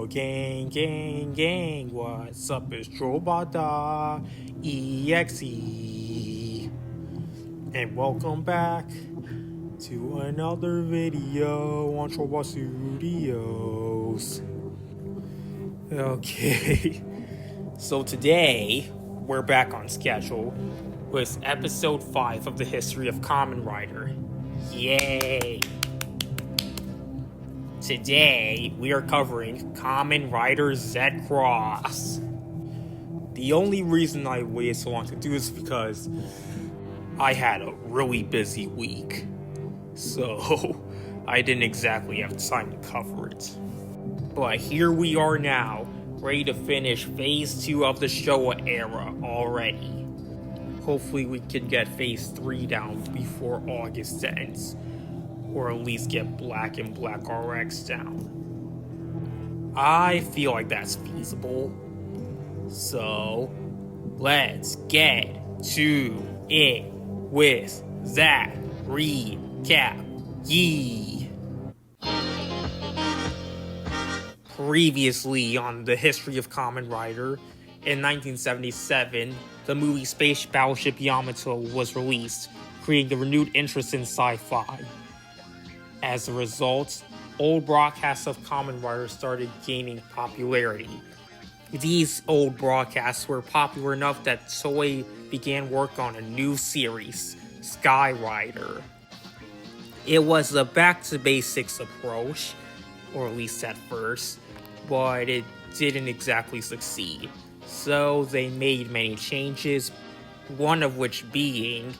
Gang, what's up? It's Trollbot EXE. And welcome back to another video on Trollbot Studios. Okay, so today we're back on schedule with episode 5 of the history of Kamen Rider. Yay! Today, we are covering Kamen Rider ZX. The only reason I waited so long to do this is because I had a really busy week. So, I didn't exactly have time to cover it. But here we are now, ready to finish Phase 2 of the Showa era already. Hopefully we can get Phase 3 down before August ends. Or at least get Black and Black RX down. I feel like that's feasible. So, let's get to it with that recap. Yee! Previously on the history of Kamen Rider, in 1977, the movie Space Battleship Yamato was released, creating a renewed interest in sci-fi. As a result, old broadcasts of Kamen Rider started gaining popularity. These old broadcasts were popular enough that Toei began work on a new series, Sky Rider. It was a back-to-basics approach, or at least at first, but it didn't exactly succeed. So they made many changes, one of which being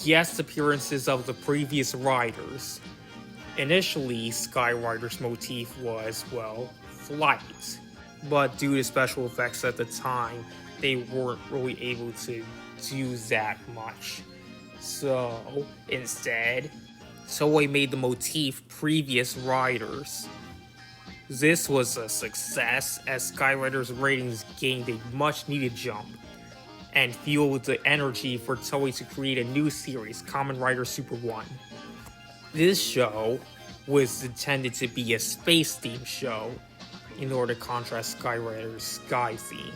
guest appearances of the previous riders. Initially, Sky Rider's motif was, well, flight, but due to special effects at the time, they weren't really able to do that much. So, instead, Toei made the motif previous riders. This was a success as Sky Rider's ratings gained a much-needed jump, and fueled the energy for Toei to create a new series, Kamen Rider Super 1. This show was intended to be a space-themed show in order to contrast Sky Rider's sky theme.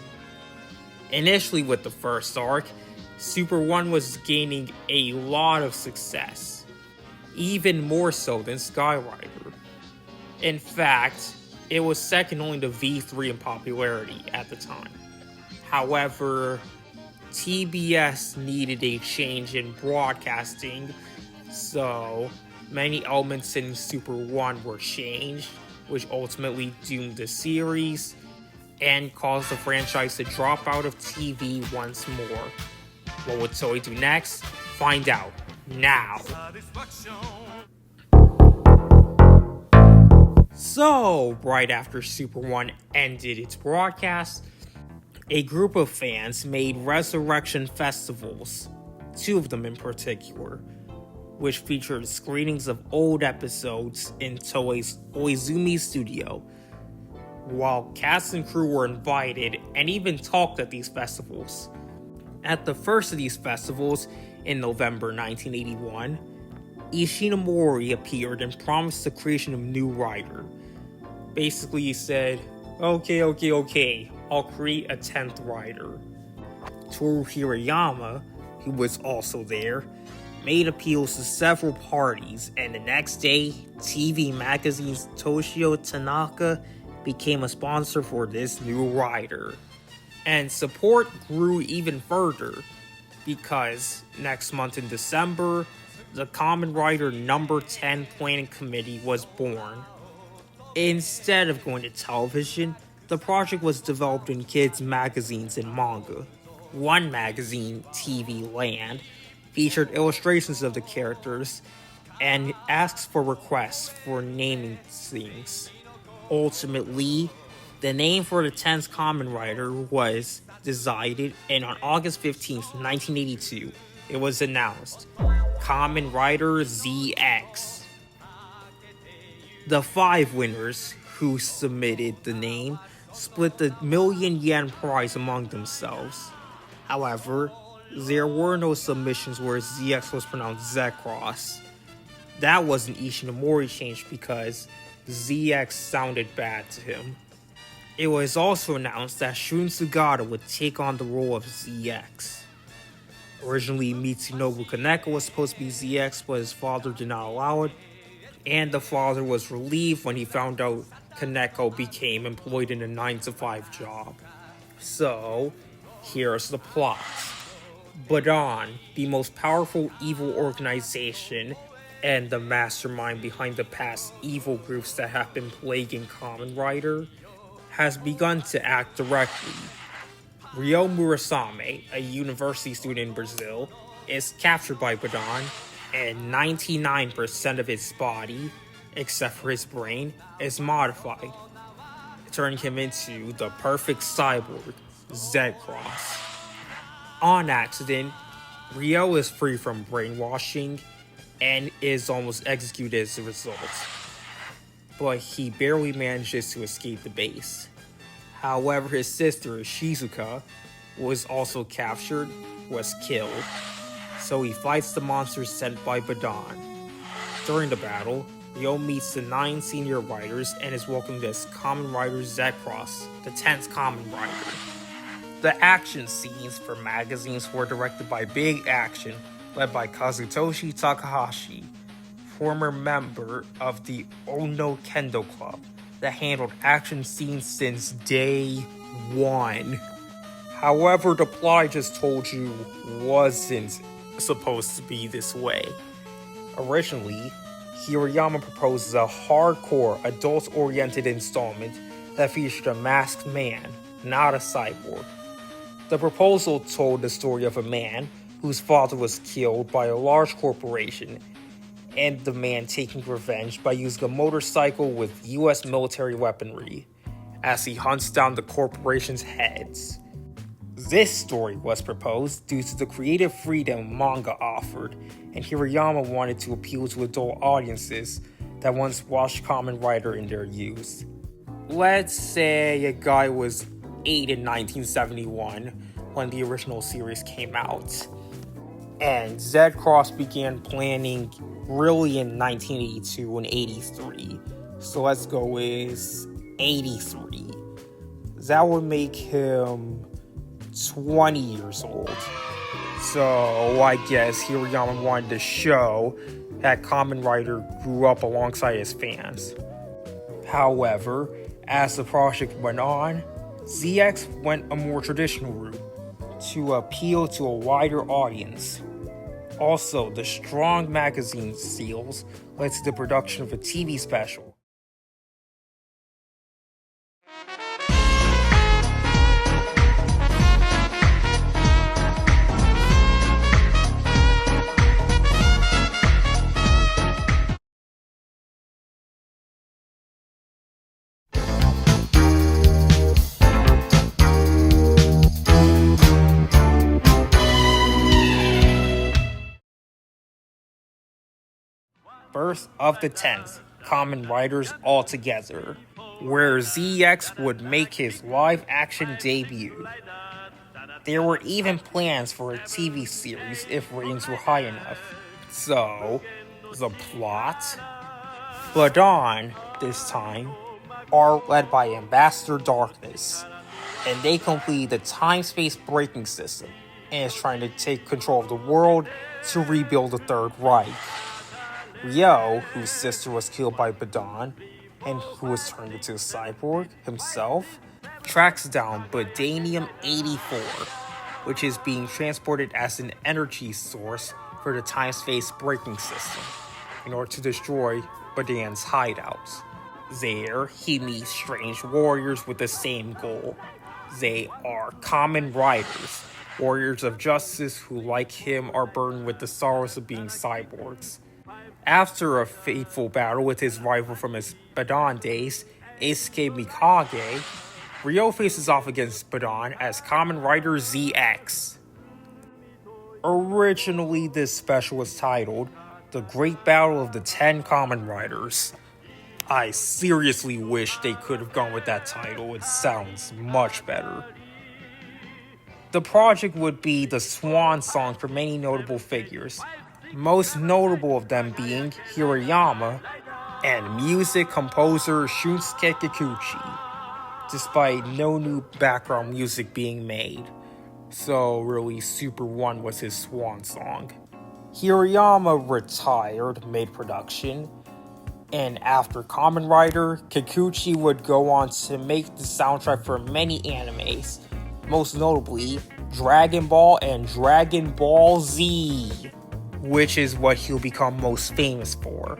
Initially with the first arc, Super 1 was gaining a lot of success, even more so than Sky Rider. In fact, it was second only to V3 in popularity at the time. However, TBS needed a change in broadcasting, so many elements in Super 1 were changed, which ultimately doomed the series and caused the franchise to drop out of TV once more. What would Toei do next? Find out now. So, right after Super 1 ended its broadcast, a group of fans made resurrection festivals, 2 of them in particular, which featured screenings of old episodes in Toei's Oizumi studio, while cast and crew were invited and even talked at these festivals. At the first of these festivals, in November 1981, Ishinomori appeared and promised the creation of a new rider. Basically, he said, okay, I'll create a 10th rider. Toru Hirayama, who was also there, made appeals to several parties, and the next day, TV magazine's Toshio Tanaka became a sponsor for this new rider. And support grew even further, because next month in December, the Kamen Rider number 10 planning committee was born. Instead of going to television, the project was developed in kids' magazines and manga. One magazine, TV Land, featured illustrations of the characters and asked for requests for naming things. Ultimately, the name for the 10th Kamen Rider was decided, and on August 15th, 1982, it was announced, Kamen Rider ZX. The 5 winners who submitted the name split the $1,000,000 prize among themselves. However, there were no submissions where ZX was pronounced Zekros. That was an Ishinomori change because ZX sounded bad to him. It was also announced that Shun Sugata would take on the role of ZX. Originally, Mitsunobu Kaneko was supposed to be ZX, but his father did not allow it, and the father was relieved when he found out Kaneko became employed in a 9-to-5 job. So, here's the plot. Badan, the most powerful evil organization and the mastermind behind the past evil groups that have been plaguing Kamen Rider, has begun to act directly. Ryo Murasame, a university student in Brazil, is captured by Badan, and 99% of his body, except for his brain, is modified, turning him into the perfect cyborg, Z-Cross. On accident, Ryo is free from brainwashing and is almost executed as a result, but he barely manages to escape the base. However, his sister, Shizuka, was also captured, was killed, so he fights the monsters sent by Badan. During the battle, Ryo meets the 9 senior riders and is welcomed as Kamen Rider Z-Cross, the 10th Kamen Rider. The action scenes for magazines were directed by Big Action, led by Kazutoshi Takahashi, former member of the Ono Kendo Club that handled action scenes since day one. However, the plot I just told you wasn't supposed to be this way. Originally, Hirayama proposes a hardcore, adult-oriented installment that featured a masked man, not a cyborg. The proposal told the story of a man whose father was killed by a large corporation, and the man taking revenge by using a motorcycle with US military weaponry as he hunts down the corporation's heads. This story was proposed due to the creative freedom manga offered, and Hirayama wanted to appeal to adult audiences that once watched Kamen Rider in their youth. Let's say a guy was 8 in 1971 when the original series came out, and Z-Cross began planning really in 1982 and 83. So let's go with 83. That would make him 20 years old. So I guess Hirayama wanted to show that Kamen Rider grew up alongside his fans. However, as the project went on, ZX went a more traditional route to appeal to a wider audience. Also, the strong magazine sales led to the production of a TV special. Birth of the 10th Kamen Riders All Together, where ZX would make his live-action debut. There were even plans for a TV series if ratings were high enough. So, the plot? Badan, this time, are led by Ambassador Darkness, and they complete the time-space breaking system and is trying to take control of the world to rebuild the Third Reich. Ryo, whose sister was killed by Badan, and who was turned into a cyborg himself, tracks down Badanium-84, which is being transported as an energy source for the time-space breaking system, in order to destroy Badan's hideouts. There, he meets strange warriors with the same goal. They are Kamen Riders, warriors of justice who, like him, are burdened with the sorrows of being cyborgs. After a fateful battle with his rival from his Badan days, Eisuke Mikage, Ryo faces off against Badan as Kamen Rider ZX. Originally, this special was titled The Great Battle of the 10 Kamen Riders. I seriously wish they could have gone with that title, it sounds much better. The project would be the swan song for many notable figures, most notable of them being Hirayama and music composer Shunsuke Kikuchi. despite no new background music being made. So really, Super 1 was his swan song. Hirayama retired mid-production, and after Kamen Rider, Kikuchi would go on to make the soundtrack for many animes, most notably Dragon Ball and Dragon Ball Z, which is what he'll become most famous for.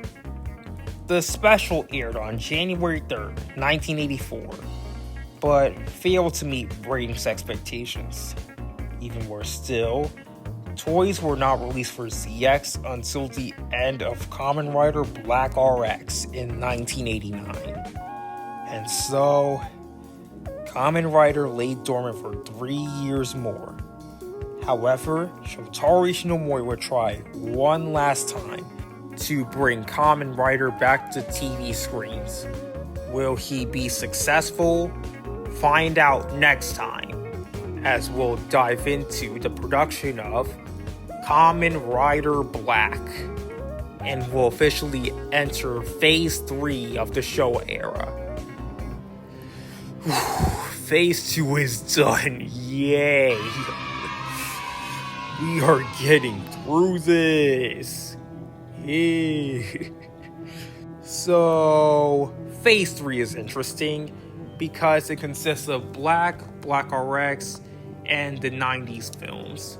The special aired on January 3rd, 1984, but failed to meet ratings expectations. Even worse still, toys were not released for ZX until the end of Kamen Rider Black RX in 1989. And so, Kamen Rider lay dormant for 3 years more. However, Shotaro Shinomori would try one last time to bring Kamen Rider back to TV screens. Will he be successful? Find out next time, as we'll dive into the production of Kamen Rider Black, and will officially enter Phase 3 of the Showa era. Phase 2 is done, yay! We are getting through this! Yay! So, Phase 3 is interesting because it consists of Black RX, and the 90s films.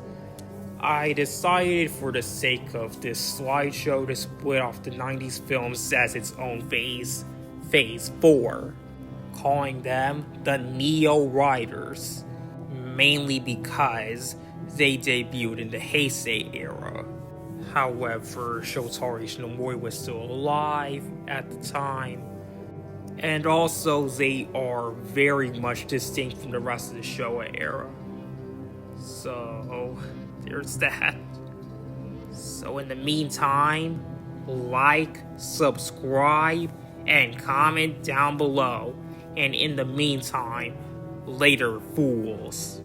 I decided for the sake of this slideshow to split off the 90s films as its own phase, Phase 4, calling them the Neo Riders, mainly because they debuted in the Heisei era. However, Shotaro Shinomori was still alive at the time, and also they are very much distinct from the rest of the Showa era. So, there's that. So in the meantime, like, subscribe, and comment down below. And in the meantime, later, fools.